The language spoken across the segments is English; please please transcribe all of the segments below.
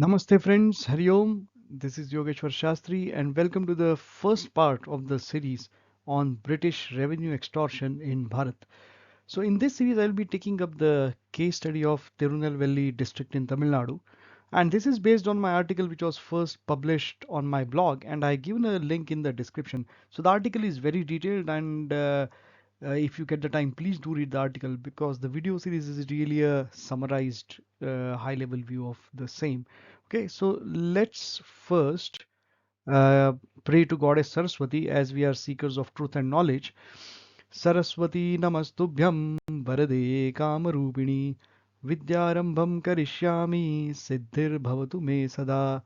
Namaste friends, Hari Om. This is Yogeshwar Shastri and welcome to the first part of the series on British revenue extortion in Bharat. So in this series I'll be taking up the case study of Tirunelveli district in Tamil Nadu, and this is based on my article which was first published on my blog, and I given a link in the description. So the article is very detailed, and if you get the time, please do read the article because the video series is really a summarized high level view of the same. Okay, so let's first uh, pray to Goddess Saraswati as we are seekers of truth and knowledge. Saraswati Namastubhyam Varade Kamarupini Vidyarambham Karishyami Siddhir Bhavatu Me Sada.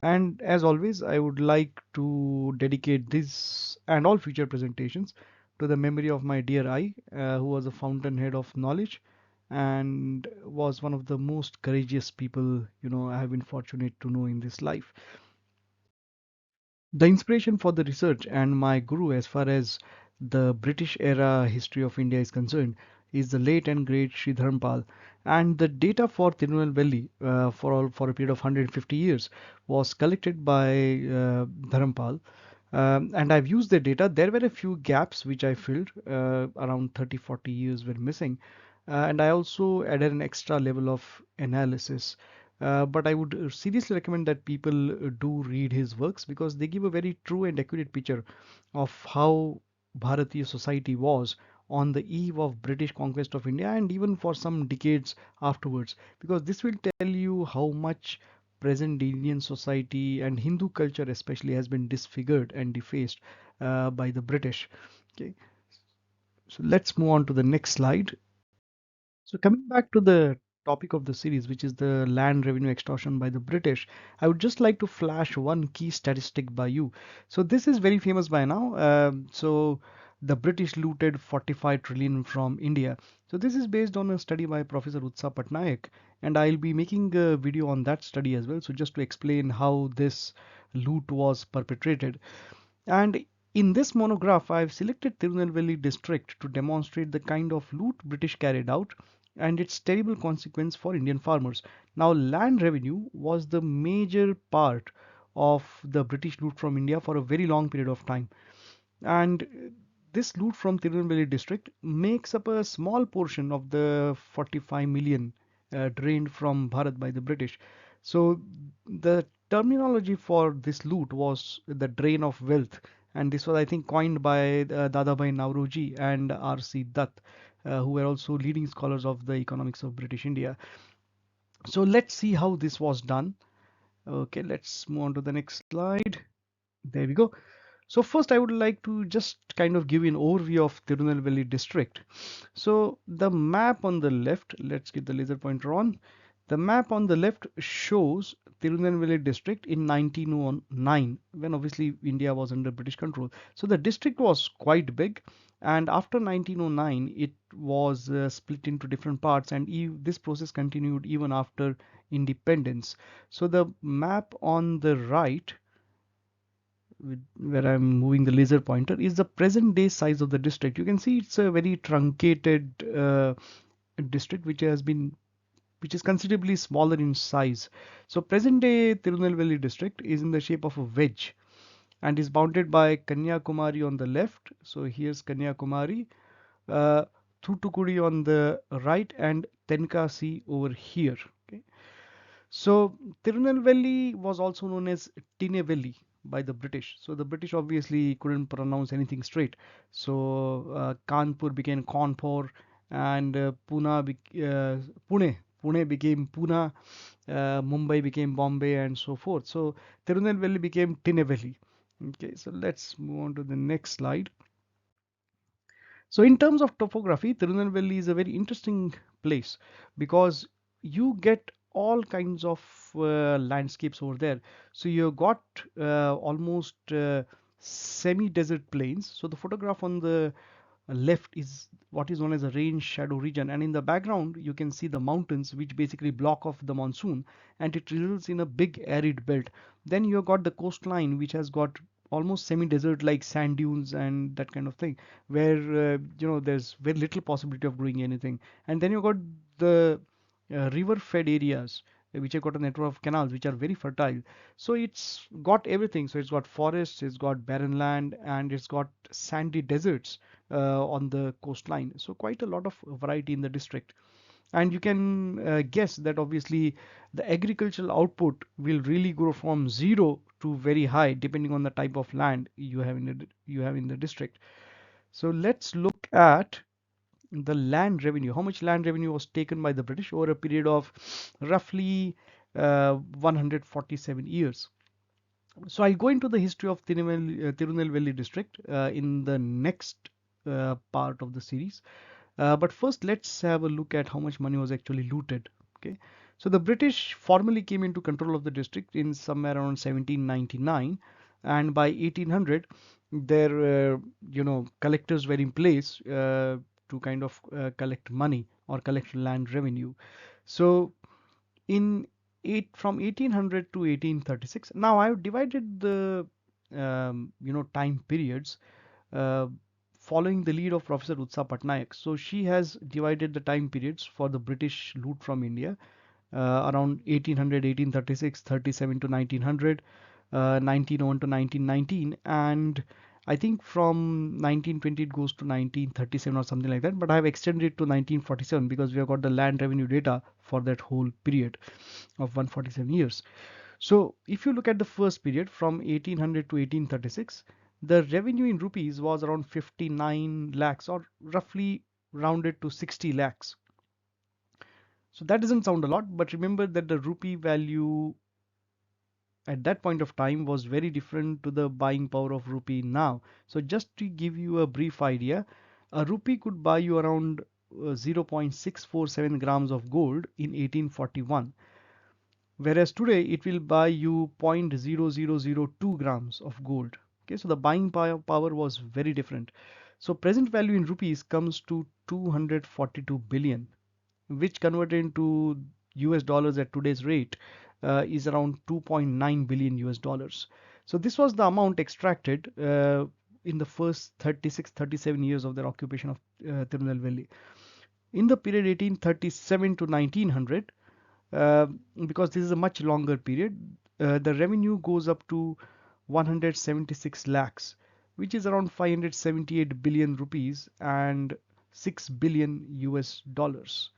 And as always, I would like to dedicate this and all future presentations to the memory of my dear I, who was a fountainhead of knowledge and was one of the most courageous people, I have been fortunate to know in this life. The inspiration for the research and my guru as far as the British era history of India is concerned is the late and great Sri Dharmpal, and the data for Tirunelveli for a period of 150 years was collected by Dharmpal. And I've used the data. There were a few gaps which I filled, around 30-40 years were missing, and I also added an extra level of analysis. But I would seriously recommend that people do read his works because they give a very true and accurate picture of how Bharatiya society was on the eve of British conquest of India and even for some decades afterwards. Because this will tell you how much present Indian society and Hindu culture especially has been disfigured and defaced by the British. Okay, so let's move on to the next slide. So coming back to the topic of the series, which is the land revenue extortion by the British, I would just like to flash one key statistic by you. So this is very famous by now. So the British looted 45 trillion from India. So this is based on a study by Professor Utsa Patnaik, and I'll be making a video on that study as well. So just to explain how this loot was perpetrated. And in this monograph, I've selected Tirunelveli district to demonstrate the kind of loot British carried out and its terrible consequence for Indian farmers. Now, land revenue was the major part of the British loot from India for a very long period of time. And this loot from Tirunelveli district makes up a small portion of the 45 million drained from Bharat by the British. So the terminology for this loot was the drain of wealth, and this was, I think, coined by Dadabhai Nauroji and R.C. Dutt, who were also leading scholars of the economics of British India. So let's see how this was done. Okay, let's move on to the next slide. There we go. So first I would like to just kind of give you an overview of Tirunelveli district. So the map on the left, let's get the laser pointer on. The map on the left shows Tirunelveli district in 1909 when obviously India was under British control. So the district was quite big, and after 1909 it was split into different parts, and this process continued even after independence. So the map on the right where I'm moving the laser pointer is the present day size of the district. You can see it's a very truncated district which is considerably smaller in size. So present day Tirunelveli district is in the shape of a wedge and is bounded by Kanyakumari on the left. So here's Kanyakumari, uh, Thoothukudi on the right, and Tenkasi over here. Okay. So Tirunelveli was also known as Tinnevelli by the British. So the British obviously couldn't pronounce anything straight. So Kanpur became Kanpur, and Pune became Pune, Mumbai became Bombay, and so forth. So Tirunelveli became Tinnevelli. Okay, so let's move on to the next slide. So in terms of topography, Tirunelveli is a very interesting place because you get all kinds of landscapes over there. So you've got almost semi-desert plains. So the photograph on the left is what is known as a rain shadow region, and in the background you can see the mountains which basically block off the monsoon, and it results in a big arid belt. Then you've got the coastline which has got almost semi-desert like sand dunes and that kind of thing, where there's very little possibility of growing anything. And then you got the river fed areas which have got a network of canals which are very fertile. So it's got everything. So it's got forests, it's got barren land, and it's got sandy deserts on the coastline. So quite a lot of variety in the district. And you can guess that obviously the agricultural output will really grow from zero to very high depending on the type of land you have in the district. So let's look at the land revenue. How much land revenue was taken by the British over a period of roughly 147 years. So I'll go into the history of Tirunelveli district in the next part of the series. But first, let's have a look at how much money was actually looted. Okay, so the British formally came into control of the district in somewhere around 1799, and by 1800, their collectors were in place to kind of collect money or collect land revenue. So in from 1800 to 1836. Now I've divided the time periods uh, following the lead of Professor Utsa Patnaik. So she has divided the time periods for the British loot from India around 1800, 1836, 37 to 1900, 1901 to 1919, and I think from 1920 it goes to 1937 or something like that. But I have extended it to 1947 because we have got the land revenue data for that whole period of 147 years. So if you look at the first period from 1800 to 1836, the revenue in rupees was around 59 lakhs or roughly rounded to 60 lakhs. So that doesn't sound a lot, but remember that the rupee value at that point of time was very different to the buying power of rupee now. So just to give you a brief idea, a rupee could buy you around 0.647 grams of gold in 1841, whereas today it will buy you 0.0002 grams of gold. Okay, so the buying power was very different. So present value in rupees comes to 242 billion, which converted into US dollars at today's rate is around 2.9 billion US dollars. So this was the amount extracted in the first 36, 37 years of their occupation of Tirunelveli. In the period 1837 to 1900, uh, because this is a much longer period, the revenue goes up to 176 lakhs, which is around 578 billion rupees and 6 billion US dollars.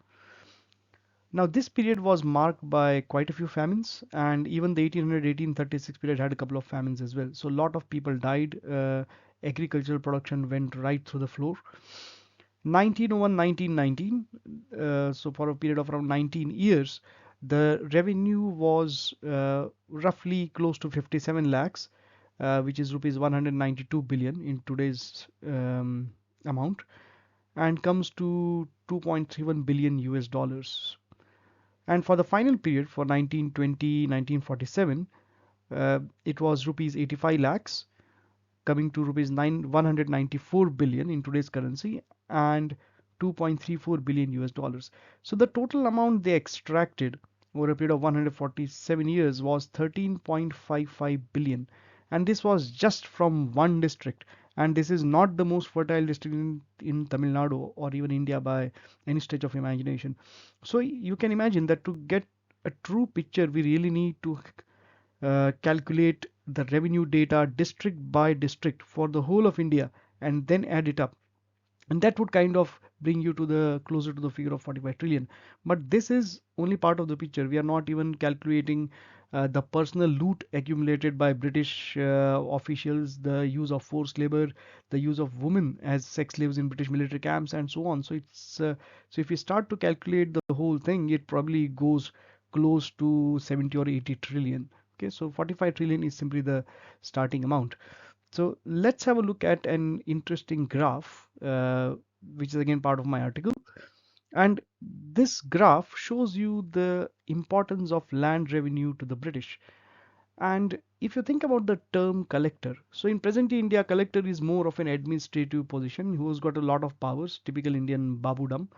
Now, this period was marked by quite a few famines, and even the 1800-1836 period had a couple of famines as well. So, a lot of people died. Agricultural production went right through the floor. 1901-1919, so for a period of around 19 years, the revenue was roughly close to 57 lakhs, which is rupees 192 billion in today's amount, and comes to 2.31 billion US dollars. And for the final period for 1920-1947, it was rupees 85 lakhs, coming to rupees 194 billion in today's currency and 2.34 billion US dollars. So the total amount they extracted over a period of 147 years was 13.55 billion, and this was just from one district. And this is not the most fertile district in Tamil Nadu or even India by any stretch of imagination. So you can imagine that to get a true picture, we really need to calculate the revenue data district by district for the whole of India and then add it up, and that would kind of bring you to the closer to the figure of 45 trillion. But this is only part of the picture. We are not even calculating the personal loot accumulated by British officials, the use of forced labor, the use of women as sex slaves in British military camps, and so on. So it's so if we start to calculate the whole thing, it probably goes close to 70 or 80 trillion. Okay, so 45 trillion is simply the starting amount. So let's have a look at an interesting graph, which is again part of my article. And this graph shows you the importance of land revenue to the British. And if you think about the term collector, so in present day India, collector is more of an administrative position who's got a lot of powers, typical Indian babudam.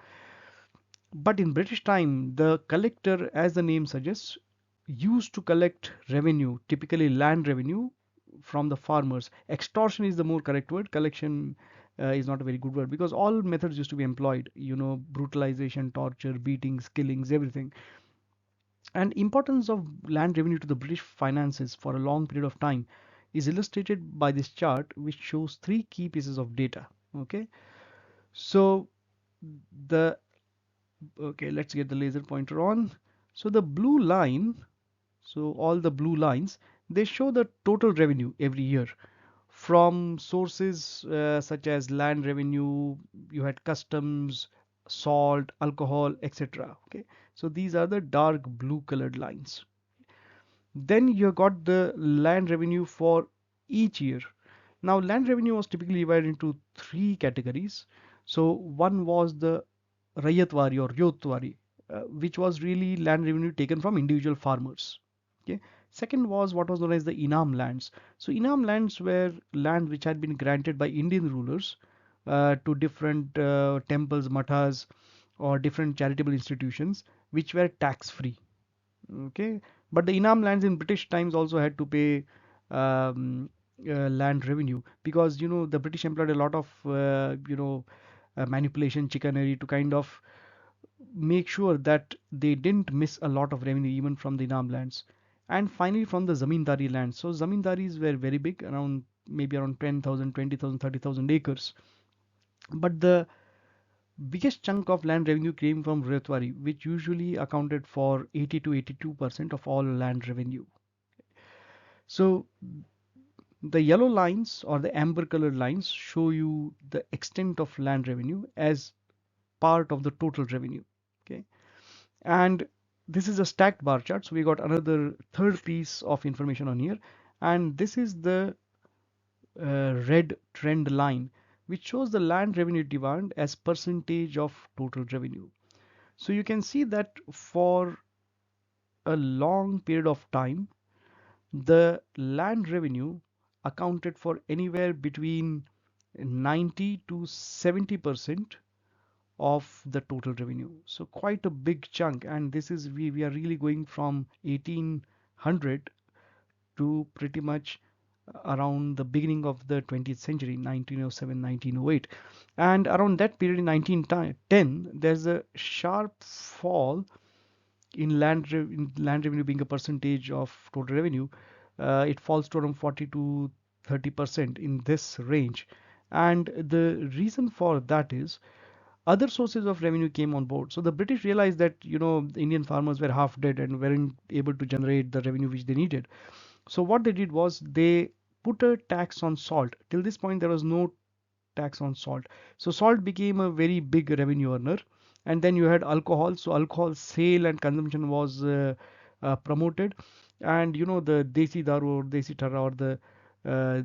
But in British time, the collector, as the name suggests, used to collect revenue, typically land revenue from the farmers. Extortion is the more correct word. Collection is not a very good word because all methods used to be employed, brutalization, torture, beatings, killings, everything. And importance of land revenue to the British finances for a long period of time is illustrated by this chart, which shows three key pieces of data. Okay, so the okay, let's get the laser pointer on. So the blue line, so all the blue lines, they show the total revenue every year from sources such as land revenue. You had customs, salt, alcohol, etc. Okay, so these are the dark blue colored lines. Then you got the land revenue for each year. Now, land revenue was typically divided into three categories. So, one was the Rayatwari or Ryotwari, which was really land revenue taken from individual farmers. Okay. Second was what was known as the Inam lands. So, Inam lands were land which had been granted by Indian rulers to different temples, mathas, or different charitable institutions, which were tax free. Okay, but the Inam lands in British times also had to pay um, land revenue, because the British employed a lot of manipulation, chicanery to kind of make sure that they didn't miss a lot of revenue even from the Inam lands. And finally from the Zamindari lands. So Zamindaris were very big, around maybe around 10,000, 20,000, 30,000 acres. But the biggest chunk of land revenue came from Rayatwari, which usually accounted for 80 to 82% of all land revenue. So the yellow lines or the amber colored lines show you the extent of land revenue as part of the total revenue. Okay, and this is a stacked bar chart. So we got another third piece of information on here, and this is the red trend line, which shows the land revenue demand as percentage of total revenue. So you can see that for a long period of time, the land revenue accounted for anywhere between 90 to 70% of the total revenue. So quite a big chunk, and this is we are really going from 1800 to pretty much around the beginning of the 20th century, 1907, 1908. And around that period in 1910, there's a sharp fall in land revenue being a percentage of total revenue. It falls to around 40 to 30% in this range. And the reason for that is other sources of revenue came on board. So the British realized that the Indian farmers were half dead and weren't able to generate the revenue which they needed. So what they did was they put a tax on salt. Till this point, there was no tax on salt. So salt became a very big revenue earner. And then you had alcohol. So alcohol sale and consumption was promoted. And the desi daru or desi tara or uh,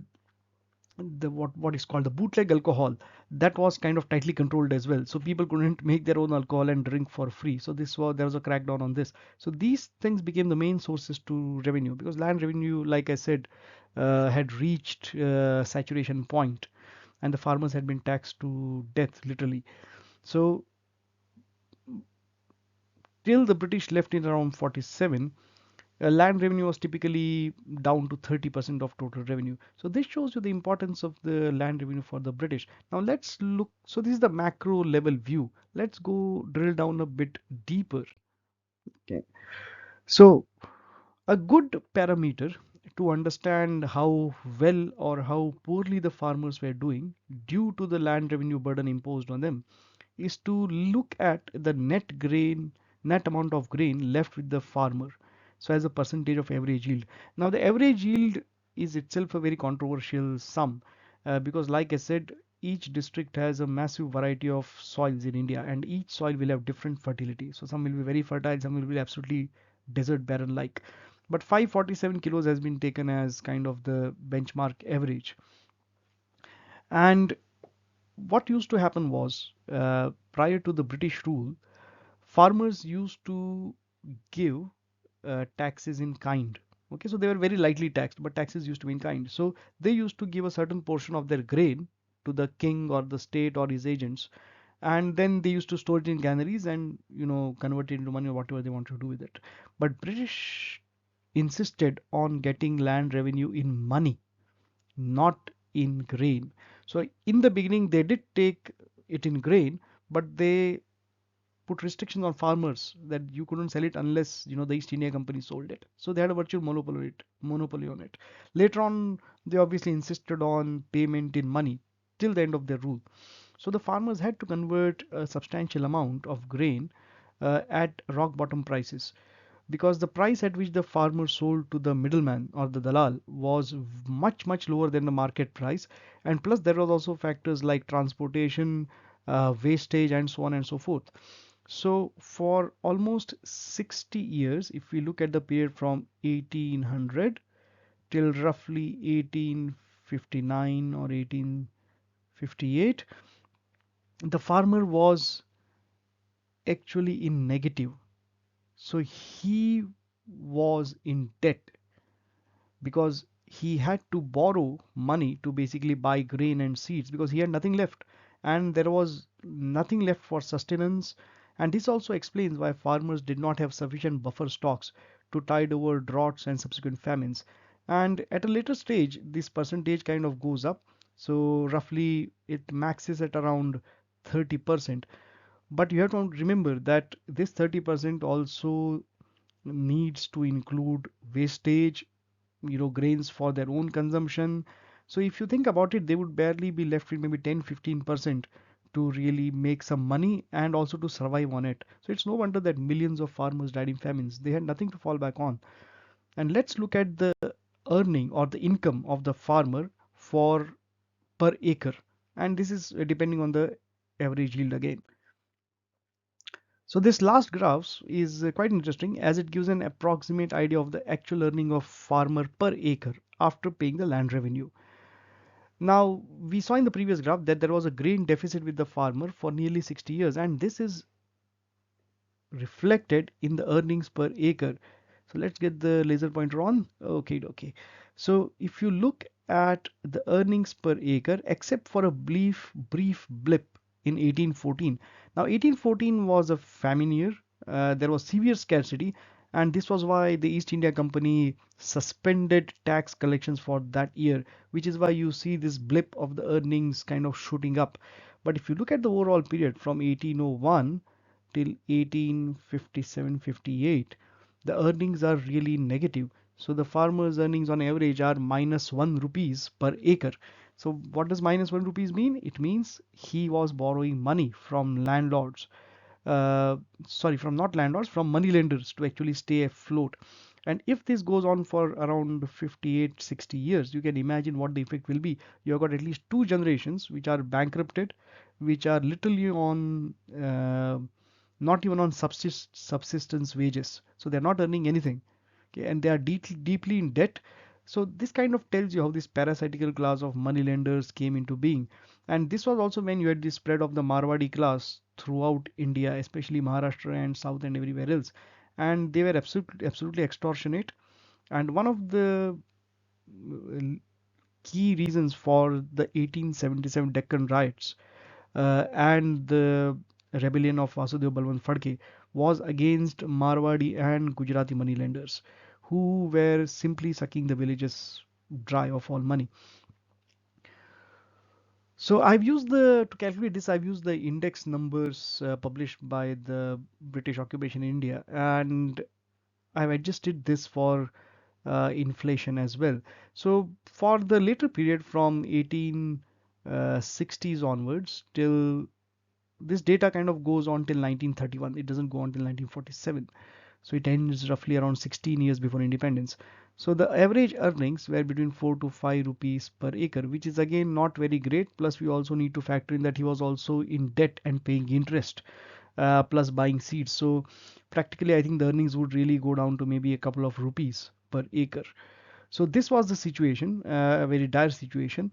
the what is called the bootleg alcohol, that was kind of tightly controlled as well, so people couldn't make their own alcohol and drink for free. So there was a crackdown on this. So these things became the main sources to revenue, because land revenue, like I said, had reached saturation point, and the farmers had been taxed to death literally. So till the British left in around 47, land revenue was typically down to 30% of total revenue. So this shows you the importance of the land revenue for the British. Now let's look. So this is the macro level view. Let's go drill down a bit deeper. Okay. So a good parameter to understand how well or how poorly the farmers were doing due to the land revenue burden imposed on them is to look at the net amount of grain left with the farmer. So as a percentage of average yield. Now the average yield is itself a very controversial sum, because like I said, each district has a massive variety of soils in India, and each soil will have different fertility. So some will be very fertile, some will be absolutely desert barren like. But 547 kilos has been taken as kind of the benchmark average. And what used to happen was, prior to the British rule, farmers used to give taxes in kind. Okay, so they were very lightly taxed, but taxes used to be in kind. So they used to give a certain portion of their grain to the king or the state or his agents, and then they used to store it in granaries and convert it into money or whatever they want to do with it. But British insisted on getting land revenue in money, not in grain. So in the beginning, they did take it in grain, but they put restrictions on farmers that you couldn't sell it unless the East India Company sold it. So they had a virtual monopoly on it. Later on, they obviously insisted on payment in money till the end of their rule. So the farmers had to convert a substantial amount of grain at rock bottom prices, because the price at which the farmer sold to the middleman or the dalal was much lower than the market price. And plus there was also factors like transportation, wastage, and so on and so forth. So for almost 60 years, if we look at the period from 1800 till roughly 1859 or 1858, the farmer was actually in negative. So he was in debt because he had to borrow money to basically buy grain and seeds, because he had nothing left, and there was nothing left for sustenance. And this also explains why farmers did not have sufficient buffer stocks to tide over droughts and subsequent famines. And at a later stage, this percentage kind of goes up. So roughly it maxes at around 30%. But you have to remember that this 30% also needs to include wastage, grains for their own consumption. So if you think about it, they would barely be left with maybe 10-15% to really make some money and also to survive on it. So it's no wonder that millions of farmers died in famines. They had nothing to fall back on. And let's look at the earning or the income of the farmer for per acre. And this is depending on the average yield again. So this last graph is quite interesting, as it gives an approximate idea of the actual earning of farmer per acre after paying the land revenue. Now, we saw in the previous graph that there was a grain deficit with the farmer for nearly 60 years, and this is reflected in the earnings per acre. So let's get the laser pointer on. Okay. So if you look at the earnings per acre, except for a brief blip in 1814. Now 1814 was a famine year. There was severe scarcity, and this was why the East India Company suspended tax collections for that year, which is why you see this blip of the earnings kind of shooting up. But if you look at the overall period from 1801 till 1857-58, the earnings are really negative. So the farmer's earnings on average are -1 rupees per acre. So what does -1 rupees mean? It means he was borrowing money from landlords, uh, sorry, from not landlords, from money lenders to actually stay afloat. And if this goes on for around 58-60 years, you can imagine what the effect will be. You've got at least two generations which are bankrupted, which are literally on not even on subsistence wages. So they're not earning anything. Okay, and they are deeply in debt. So this kind of tells you how this parasitical class of moneylenders came into being. And this was also when you had the spread of the Marwadi class throughout India, especially Maharashtra and South and everywhere else. And they were absolutely extortionate. And one of the uh, key reasons for the 1877 Deccan riots and the rebellion of Vasudeva Balwant Phadke was against Marwadi and Gujarati moneylenders, who were simply sucking the villages dry of all money. So to calculate this, I've used the index numbers published by the British occupation in India, and I've adjusted this for inflation as well. So for the later period from 1860s onwards till this data kind of goes on till 1931. It doesn't go on till 1947. So it ends roughly around 16 years before independence. So the average earnings were between 4 to 5 rupees per acre, which is again not very great. Plus we also need to factor in that he was also in debt and paying interest, plus buying seeds. So practically I think the earnings would really go down to maybe a couple of rupees per acre. So this was the situation, a very dire situation.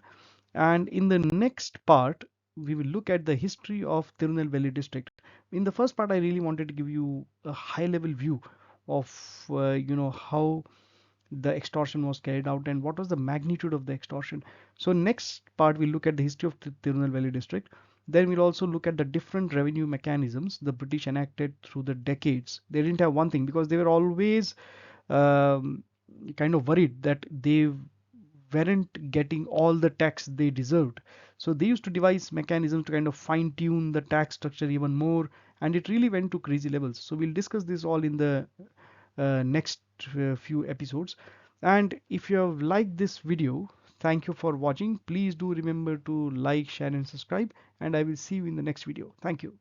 And in the next part, we will look at the history of Tirunelveli district. In the first part, I really wanted to give you a high level view of how the extortion was carried out and what was the magnitude of the extortion. So next part we'll look at the history of the Tirunelveli district. Then we'll also look at the different revenue mechanisms the British enacted through the decades. They didn't have one thing because they were always um, kind of worried that they weren't getting all the tax they deserved. So they used to devise mechanisms to kind of fine tune the tax structure even more and it really went to crazy levels. So we'll discuss this all in the next few episodes. And if you have liked this video, thank you for watching. Please do remember to like, share, and subscribe, and I will see you in the next video. Thank you.